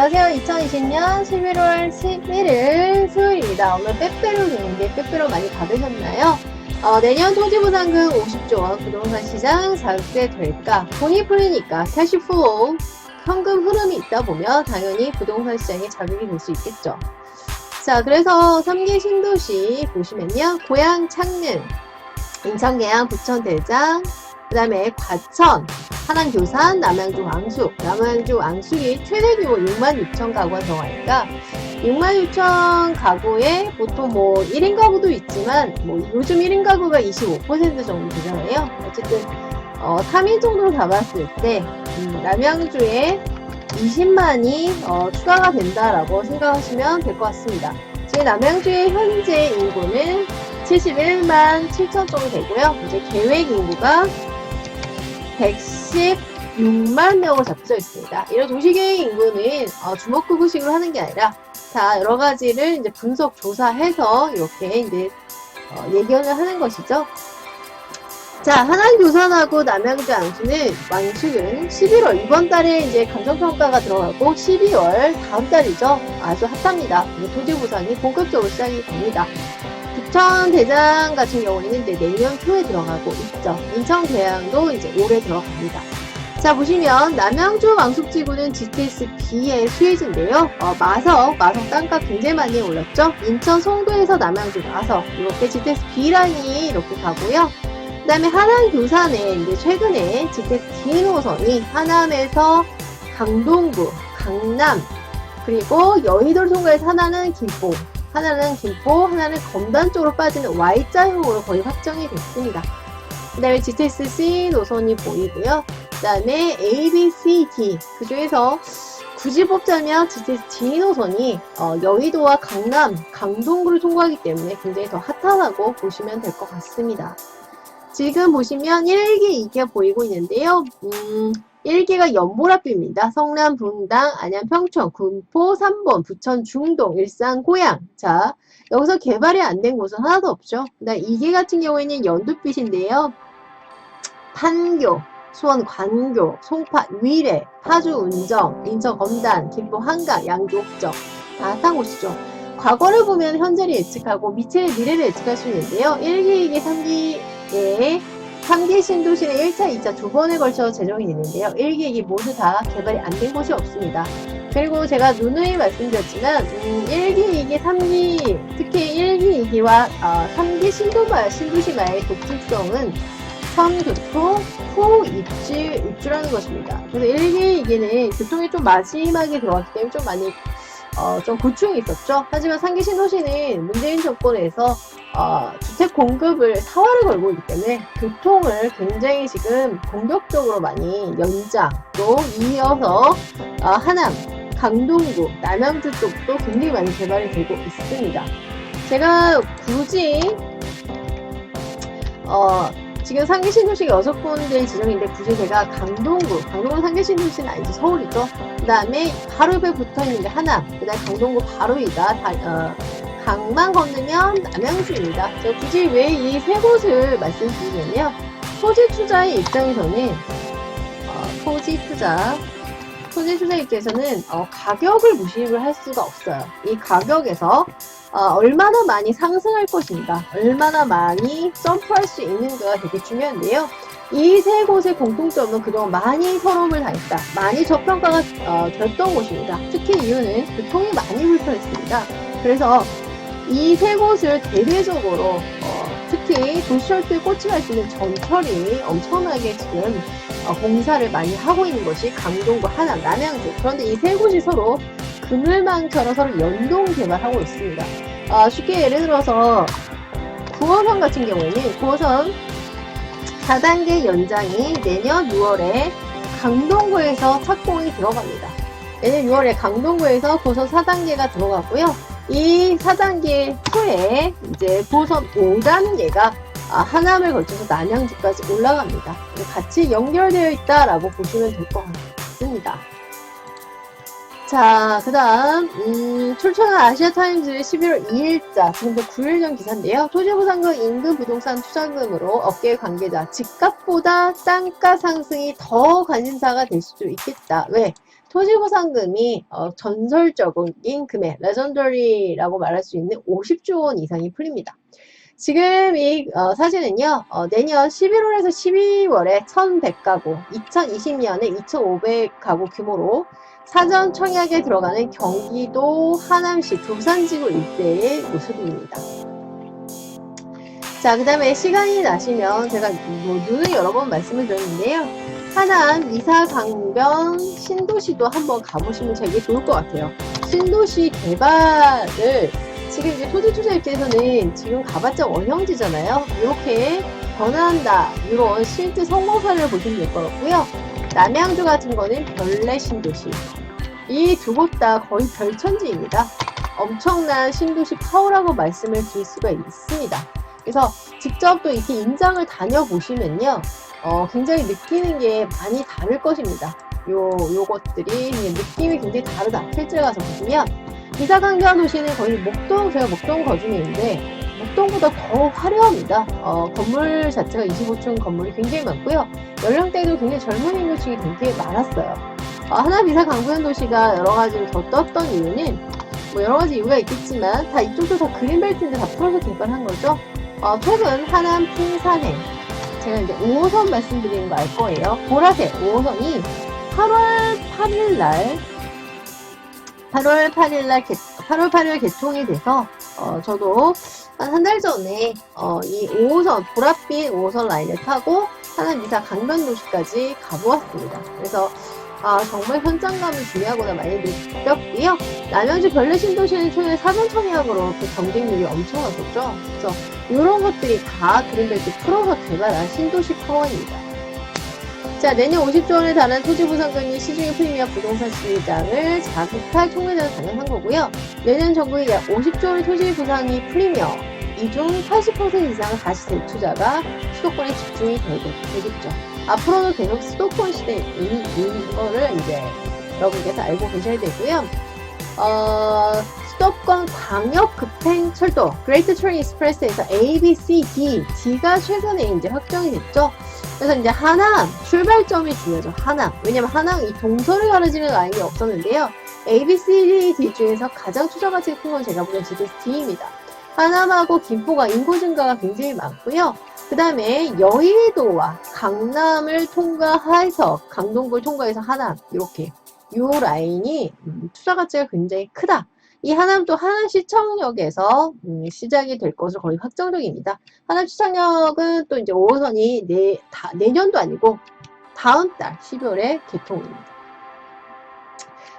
안녕하세요. 2020년 11월 11일 수요일입니다. 오늘 빼빼로 되는데 빼빼로 많이 받으셨나요? 내년 토지보상금 50조 원 부동산 시장 자극세 될까? 돈이 풀리니까 캐시플로우, 현금 흐름이 있다 보면 당연히 부동산 시장에 자극이 될 수 있겠죠. 자, 그래서 3개 신도시 보시면요. 고양, 창릉, 인천, 계양, 부천, 대장, 그 다음에 과천, 하남, 교산, 남양주, 왕숙. 남양주, 왕숙이 최대 규모 66,000 가구가 들어가니까 66,000 가구에 보통 뭐 1인 가구도 있지만 뭐 요즘 1인 가구가 25% 정도 되잖아요. 어쨌든 3인 정도로 잡았을 때 남양주에 20만이 추가가 된다라고 생각하시면 될 것 같습니다. 지금 남양주의 현재 인구는 71만 7천 정도 되고요. 이제 계획 인구가 116만 명으로 잡혀져 있습니다. 이런 도시계획 인구는 주먹구구식으로 하는 게 아니라 다 여러 가지를 이제 분석 조사해서 이렇게 이제 예견을 하는 것이죠. 자, 하남 교산하고 남양주 왕숙은 11월 이번 달에 이제 감정평가가 들어가고 12월 다음 달이죠. 아주 핫합니다. 토지 보상이 본격적으로 시작이 됩니다. 부천 대장 같은 경우에는 이제 내년 초에 들어가고 있죠. 인천 계양도 이제 올해 들어갑니다. 자, 보시면 남양주 왕숙지구는 GTS B의 수혜지인데요. 마석 땅값 굉장히 많이 올랐죠. 인천 송도에서 남양주 마석 이렇게 GTS B 라인이 이렇게 가고요. 그 다음에 하남 교산에 이제 최근에 GTS D 노선이 하남에서 강동구, 강남, 그리고 여의도를 통과해서 하나는 김포, 하나는 검단 쪽으로 빠지는 Y자형으로 거의 확정이 됐습니다. 그 다음에 GTS C 노선이 보이고요. 그 다음에 A, B, C, D 그 중에서 굳이 뽑자면 GTS D 노선이 여의도와 강남, 강동구를 통과하기 때문에 굉장히 더 핫하다고 보시면 될 것 같습니다. 지금 보시면 1기, 2기가 보이고 있는데요. 1기가 연보라뷰입니다. 성남, 분당, 안양, 평촌, 군포, 삼본, 부천, 중동, 일산, 고양. 자, 여기서 개발이 안 된 곳은 하나도 없죠. 그다음 2기 같은 경우에는 연두빛인데요. 판교, 수원, 관교, 송파, 위례, 파주, 운정, 인천, 검단, 김포, 한강, 양주, 옥정. 다 핫한 곳이죠. 과거를 보면 현재를 예측하고 미래를 예측할 수 있는데요. 1기, 2기, 3기의 3기 신도시는 1차, 2차 두 번에 걸쳐 제정이 됐는데요. 1기, 2기 모두 다 개발이 안 된 곳이 없습니다. 그리고 제가 누누이 말씀드렸지만 1기, 2기, 3기 특히 1기, 2기와 3기 신도시마의 독특성은 선교통, 후 입주라는 것입니다. 그래서 1기, 2기는 교통이 좀 마지막에 들어왔기 때문에 좀 많이 좀 고충이 있었죠. 하지만 3기 신도시는 문재인 정권에서 주택 공급을 사활을 걸고 있기 때문에 교통을 굉장히 지금 공격적으로 많이 연장 또 이어서 하남, 강동구, 남양주 쪽도 굉장히 많이 개발이 되고 있습니다. 제가 굳이 지금 3기 신도시가 6군데 지정인데 굳이 제가 강동구 3기 신도시는 아니죠. 서울이죠. 그 다음에 바로 옆에 붙어있는 게 하남, 그 다음에 강동구 바로 위가 강만 건너면 남양주입니다. 제가 굳이 왜 이 세 곳을 말씀드리냐면요. 토지 투자의 입장에서는 토지 투자 입장에서는 가격을 무시를 할 수가 없어요. 이 가격에서 얼마나 많이 상승할 것인가, 얼마나 많이 점프할 수 있는가가 되게 중요한데요. 이 세 곳의 공통점은 그동안 많이 서러움을 당했다, 많이 저평가가 됐던 곳입니다. 특히 이유는 교통이 많이 불편했습니다. 그래서 이 세 곳을 대대적으로 특히 도시철도에 꽂히할 수 있는 전철이 엄청나게 지금 공사를 많이 하고 있는 것이 강동구, 하남, 남양주. 그런데 이 세 곳이 서로 그물망처럼 서로 연동 개발하고 있습니다. 쉽게 예를 들어서 9호선 같은 경우에는 9호선 4단계 연장이 내년 6월에 강동구에서 착공이 들어갑니다. 내년 6월에 강동구에서 9호선 4단계가 들어가고요. 이 4단계 후에 이제 9호선 5단계가 하남을 거쳐서 남양주까지 올라갑니다. 같이 연결되어 있다라고 보시면 될 것 같습니다. 자, 그 다음 출처는 아시아타임즈 11월 2일자 지금부터 9일 전 기사인데요. 토지보상금 인근 부동산 투자금으로 업계 관계자 집값보다 땅가 상승이 더 관심사가 될 수도 있겠다. 왜? 토지보상금이 전설적인 금액, 레전더리라고 말할 수 있는 50조 원 이상이 풀립니다. 지금 이 사진은요, 내년 11월에서 12월에 1100가구, 2020년에 2500가구 규모로 사전 청약에 들어가는 경기도 하남시 두산지구 일대의 모습입니다. 자, 그 다음에 시간이 나시면 제가 눈을 여러 번 말씀을 드렸는데요. 하남, 이사, 강변, 신도시도 한번 가보시면 되게 좋을 것 같아요. 신도시 개발을 지금 이제 토지투자 입장에서는 지금 가봤자 원형지잖아요. 이렇게 변화한다. 이런 실제 성공사를 보시면 될 것 같고요. 남양주 같은 거는 별내 신도시. 이 두 곳 다 거의 별천지입니다. 엄청난 신도시 파워라고 말씀을 드릴 수가 있습니다. 그래서 직접 또 이렇게 임장을 다녀보시면요. 굉장히 느끼는 게 많이 다를 것입니다. 요것들이 느낌이 굉장히 다르다. 실제 가서 보시면 이사 강변 도시는 거의 제가 목동 거주민인데 목동보다 더 화려합니다. 건물 자체가 25층 건물이 굉장히 많고요. 연령대도 굉장히 젊은 인구층이 굉장히 많았어요. 하남 이사 강변 도시가 여러 가지로 더 떴던 이유는 뭐 여러 가지 이유가 있겠지만 다 이쪽도 다 그린벨트인데 다 풀어서 개발한 거죠. 최근 하남 풍산행 제가 이제 5호선 말씀드리는 거 알 거예요. 보라색 5호선이 8월 8월 개통이 돼서 저도 한 달 전에 이 5호선 보랏빛 5호선 라인을 타고 하남 이사 강변도시까지 가보았습니다. 그래서 정말 현장감이 중요하구나 많이 느꼈고요. 남양주 별내 신도시는 최근에 사전 청약으로 그 경쟁률이 엄청났었죠. 그래서 이런 것들이 다 그린벨트 풀어서 개발한 신도시 파워입니다. 자, 내년 50조 원에 달하는 토지보상금이 시중에 풀리며 부동산 시장을 자극할 통계자는 당연한 거고요. 내년 정부에 약 50조 원의 토지보상이 풀리며 이 중 80% 이상은 다시 재투자가 수도권에 집중이 되겠죠. 앞으로도 계속 수도권 시대인 거를 이제 여러분께서 알고 계셔야 되고요. 수도권 광역급행철도 Great Train Express에서 A, B, C, D가 최근에 이제 확정이 됐죠. 그래서 이제 하남 출발점이 중요하죠. 하남. 왜냐면 하남 이 동서를 가로지는 라인이 없었는데요. A, B, C, D 중에서 가장 투자 가치가 큰 건 제가 보기엔 GTX D입니다. 하남하고 김포가 인구 증가가 굉장히 많고요. 그 다음에 여의도와 강남을 통과해서 강동구를 통과해서 하남 이렇게 요 라인이 투자 가치가 굉장히 크다. 이 하남도 하남시청역에서 시작이 될 것으로 거의 확정적입니다. 하남시청역은 또 이제 5호선이 내년도 아니고 다음 달 12월에 개통입니다.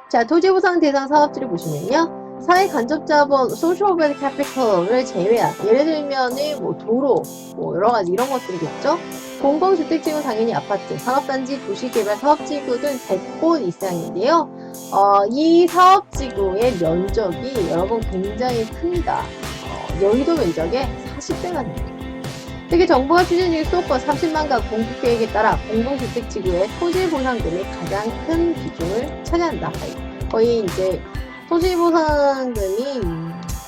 자, 토지보상 대상 사업지를 보시면요. 사회 간접자본, 소셜 오버헤드 캐피털을 제외한, 예를 들면은 뭐 도로, 뭐 여러 가지 이런 것들이겠죠. 공공주택지구 당연히 아파트, 산업단지, 도시개발 사업지구 등 100곳 이상인데요. 이 사업지구의 면적이 여러분 굉장히 큽니다. 여의도 면적의 40배가 됩니다. 특히 정부가 추진 중인 수도권 30만 가구 공급계획에 따라 공공주택지구의 토지보상금이 가장 큰 비중을 차지한다. 거의 이제 토지보상금이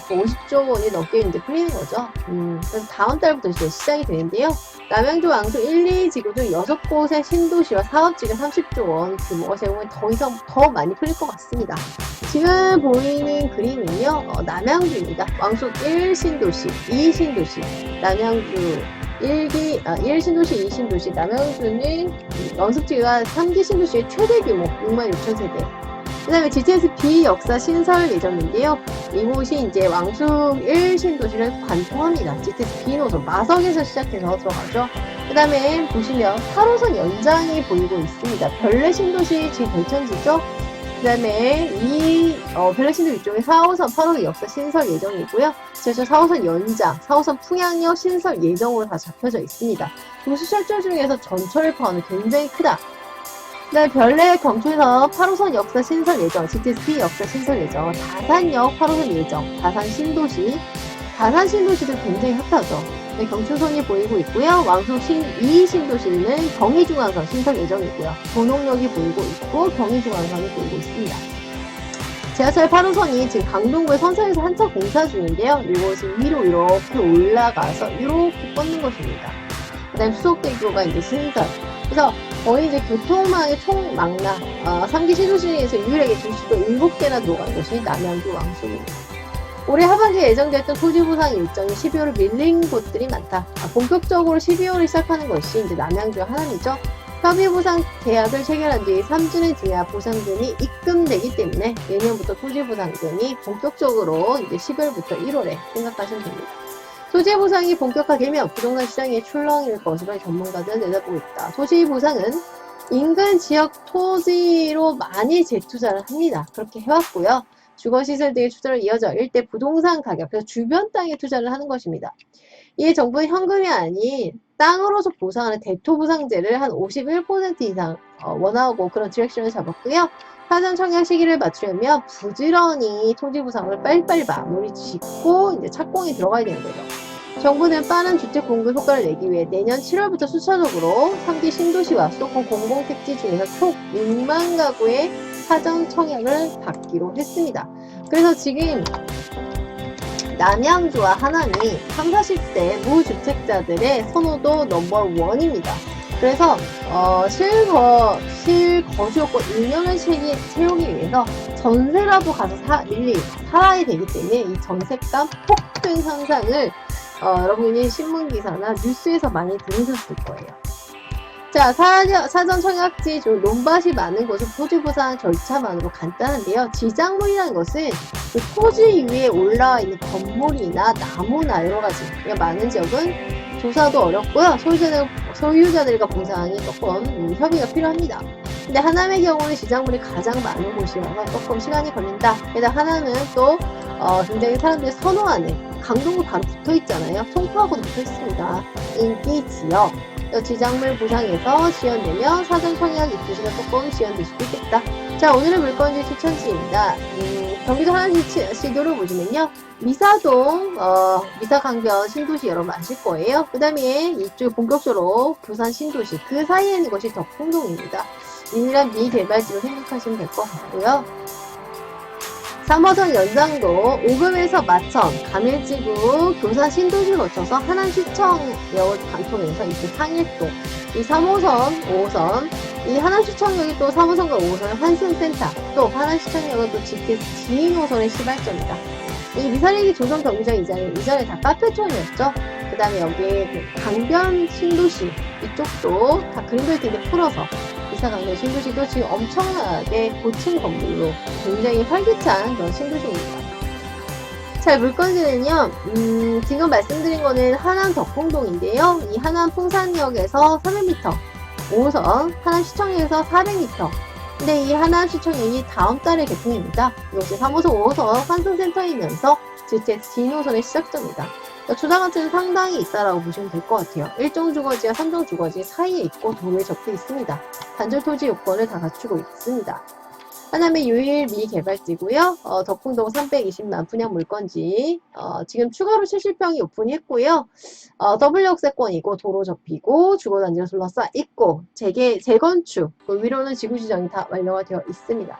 50조 원이 넘게 이제 풀리는 거죠. 그래서 다음 달부터 이제 시작이 되는데요. 남양주 왕수 1, 2지구 중 6곳의 신도시와 사업지가 30조 원 규모가 제가 보면 더 많이 풀릴 것 같습니다. 지금 보이는 그림은요, 남양주입니다. 왕수 1신도시, 2신도시, 남양주 1신도시, 2신도시, 남양주는 연습지가 3기 신도시의 최대 규모 66,000세대. 그 다음에 GTX B 역사 신설 예정인데요. 이곳이 이제 왕숙 1 신도시를 관통합니다. GTX B 노선 마석에서 시작해서 들어가죠. 그 다음에 보시면 8호선 연장이 보이고 있습니다. 별내 신도시 지금 별천지죠. 그 다음에 별내 신도시 이쪽에 4호선, 8호선 역사 신설 예정이고요. 그래서 4호선 연장, 4호선 풍양역 신설 예정으로 다 잡혀져 있습니다. 도시철도 중에서 전철을 포함하면 굉장히 크다. 네, 별내 경추에서 8호선 역사 신설 예정, GTX 역사 신설 예정, 다산역 8호선 예정, 다산 신도시도 굉장히 핫하죠. 네, 경춘선이 보이고 있고요. 왕숙 2 신도시는 경의중앙선 신설 예정이고요. 도농역이 보이고 있고 경의중앙선이 보이고 있습니다. 지하철 8호선이 지금 강동구의 선사에서 한참 공사 중인데요. 이곳이 위로 이렇게 올라가서 이렇게 뻗는 것입니다. 그 다음에 수속대교가 이제 신설. 그래서 거의 이제 교통망의 총망라 3기 신도시에서 유일하게 도시가 7개나 들어간 곳이 남양주 왕숙입니다. 올해 하반기에 예정됐던 토지 보상 일정이 12월을 밀린 곳들이 많다. 본격적으로 12월에 시작하는 것이 이제 남양주의 하남이죠. 협의 보상 계약을 체결한 뒤 3주년 뒤야 보상금이 입금되기 때문에 내년부터 토지 보상금이 본격적으로 이제 10월부터 1월에 생각하시면 됩니다. 토지 보상이 본격화되면 부동산 시장이 출렁일 것으로 전문가들은 내다보고 있다. 토지 보상은 인근 지역 토지로 많이 재투자를 합니다. 그렇게 해왔고요. 주거시설 등의 투자로 이어져 일대 부동산 가격, 그래서 주변 땅에 투자를 하는 것입니다. 이에 정부는 현금이 아닌 땅으로서 보상하는 대토보상제를 한 51% 이상 원하고 그런 디렉션을 잡았고요. 사전 청약 시기를 맞추려면 부지런히 토지 보상을 빨리빨리 마무리 짓고 이제 착공이 들어가야 되는 거죠. 정부는 빠른 주택 공급 효과를 내기 위해 내년 7월부터 수차적으로 3기 신도시와 수도권 공공택지 중에서 총 6만 가구의 사전 청약을 받기로 했습니다. 그래서 지금 남양주와 하남이 30, 40대 무주택자들의 선호도 넘버1입니다. 그래서 실거주 요건 1년을 채우기 위해서 전세라도 가서 살아야 되기 때문에 이 전세값 폭등 현상을 여러분이 신문기사나 뉴스에서 많이 들으셨을 거예요. 자, 사전 청약지 논밭이 많은 곳은 토지보상 절차만으로 간단한데요. 지작물이라는 것은 그 토지 위에 올라와 있는 건물이나 나무나 여러가지 많은 지역은 조사도 어렵고요. 소유자들과 보상이 조금 협의가 필요합니다. 근데 하남의 경우는 지작물이 가장 많은 곳이라서 조금 시간이 걸린다. 게다가 하남은 또 굉장히 사람들이 선호하는 강동구 바로 붙어 있잖아요. 송파하고도 붙어 있습니다. 인기 지역. 지작물 보상에서 지연되면 사전 청약 입주시가 조금 지연될 수도 있겠다. 자, 오늘의 물건지 추천지입니다. 경기도 하남시 노려보시면요. 미사동, 미사강변 신도시 여러분 아실 거예요. 그 다음에 이쪽 본격적으로 부산 신도시, 그 사이에 있는 것이 덕풍동입니다. 유일한 미개발지로 생각하시면 될 것 같고요. 3호선 연장도 오금에서 마천, 가밀지구, 교산 신도시를 거쳐서 하남시청역을 관통해서 이제 상일동, 이 3호선, 5호선, 이 하남시청역이 또 3호선과 5호선의 환승센터, 또 하남시청역은 또 GTX 지인호선의 시발점이다. 이 미사리기 조선 경기장 이전에 다 카페촌이었죠. 그 다음에 여기 강변 신도시, 이쪽도 다 그린벨트인데 풀어서 미사강변 신도시도 지금 엄청나게 고층 건물로 굉장히 활기찬 그런 신도시입니다. 자, 물건지는요, 지금 말씀드린 거는 하남 덕풍동인데요. 이 하남 풍산역에서 300m, 5호선, 하남시청역에서 400m. 근데 이 하남시청역이 다음 달에 개통입니다. 이것이 3호선, 5호선 환승센터이면서 GTX 진호선의 시작점이다. 초당 가치는 상당히 있다라고 보시면 될 것 같아요. 1종 주거지와 3종 주거지 사이에 있고 도로에 접해 있습니다. 단절 토지 요건을 다 갖추고 있습니다. 하남의 유일 미개발지고요. 덕풍동 320만 분양 물건지 지금 추가로 70평이 오픈했고요. 더블 역세권이고 도로 접히고 주거단지가 둘러싸 있고 재건축 위로는 지구지정이 다 완료가 되어 있습니다.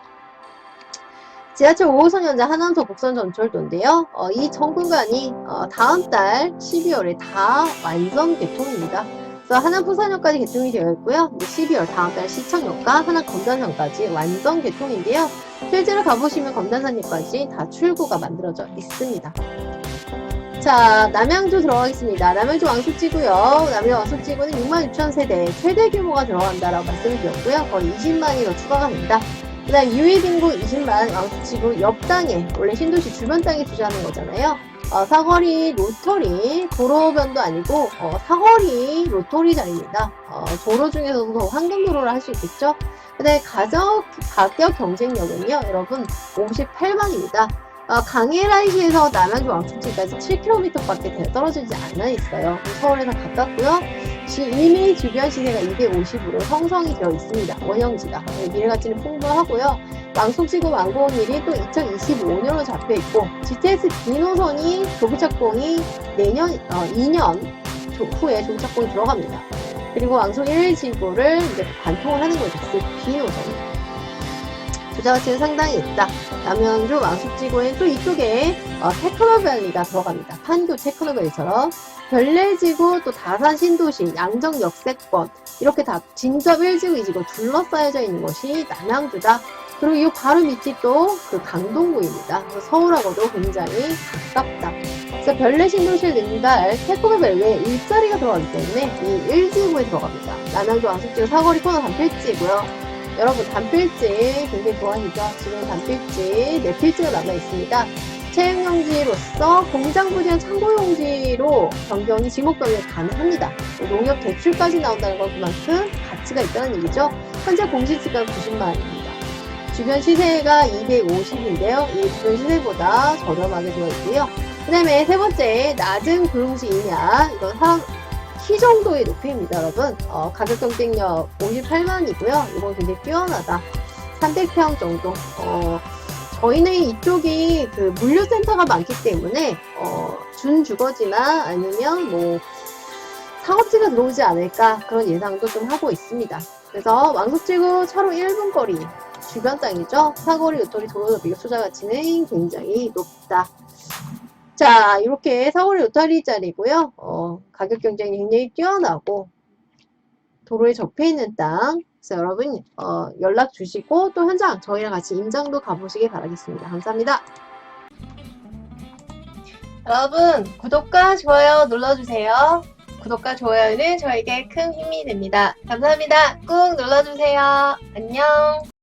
지하철 5호선 현장 하남서 북선 전철도인데요. 이 전 구간이 다음 달 12월에 다 완성 개통입니다. 그래서 하남 부산역까지 개통이 되어 있고요. 12월 다음 달 시청역과 하남 검단산까지 완성 개통인데요. 실제로 가보시면 검단산역까지 다 출구가 만들어져 있습니다. 자, 남양주 들어가겠습니다. 남양주 왕숙지구요. 남양주 왕숙지구는 66,000세대 최대 규모가 들어간다라고 말씀을 드렸고요. 거의 20만이 더 추가가 됩니다. 그 다음 유입인구 20만 왕숙지구 옆 땅에 원래 신도시 주변 땅에 투자하는 거잖아요. 사거리 로터리 도로변도 아니고 사거리 로터리 자리입니다. 도로 중에서도 황금도로를 할 수 있겠죠. 그 다음에 가격 경쟁력은요 여러분 58만입니다. 강해라이시에서 남양주 왕숙지까지 7km밖에 떨어지지 않아 있어요. 서울에서 가깝고요. 이미 주변 시세가 250으로 형성이 되어 있습니다. 원형지가. 미래가치는 풍부하고요. 왕숙지구 완공일이 또 2025년으로 잡혀있고 GTX B노선이 조기착공이 내년 2년 후에 조기착공이 들어갑니다. 그리고 왕숙 1지구를 이제 관통을 하는 거죠. B노선이. 부자가치는 상당히 있다. 남양주 왕숙지구엔 또 이쪽에 테크노밸리가 들어갑니다. 판교 테크노밸리처럼 별내지구 또 다산 신도시 양정 역세권 이렇게 다 진접 1지구 2지구 둘러싸여져 있는 것이 남양주다. 그리고 이 바로 밑이 또 그 강동구입니다. 그래서 서울하고도 굉장히 가깝다. 그래서 별내 신도시를 능가할 태국의 벨웨에 일자리가 들어가기 때문에 이 1지구에 들어갑니다. 남양주 왕숙지구 사거리 코너 단필지고요. 여러분 단필지 굉장히 좋아하시죠? 지금 단필지 4필지가 남아있습니다. 채용용지로서 공장부지나 창고용지로 변경이 지목 변경이 가능합니다. 농협 대출까지 나온다는 건 그만큼 가치가 있다는 얘기죠. 현재 공시지가 90만원입니다. 주변 시세가 250인데요. 이 주변 시세보다 저렴하게 되어 있고요. 그 다음에 세 번째, 낮은 구릉시이냐. 이건 키 정도의 높이입니다, 여러분. 가격 경쟁력 58만이고요. 이건 굉장히 뛰어나다. 300평 정도. 저희는 이쪽이 그 물류센터가 많기 때문에, 준주거지나 아니면 뭐, 상업지가 들어오지 않을까 그런 예상도 좀 하고 있습니다. 그래서 왕숙지구 차로 1분 거리. 주변 땅이죠. 사거리, 요토리, 도로 비교 투자 가치는 굉장히 높다. 자, 이렇게 사거리 요토리 자리고요. 가격 경쟁이 굉장히 뛰어나고 도로에 접해 있는 땅. 그래서 여러분 연락 주시고 또 현장 저희랑 같이 임장도 가보시길 바라겠습니다. 감사합니다. 여러분 구독과 좋아요 눌러주세요. 구독과 좋아요는 저에게 큰 힘이 됩니다. 감사합니다. 꾹 눌러주세요. 안녕.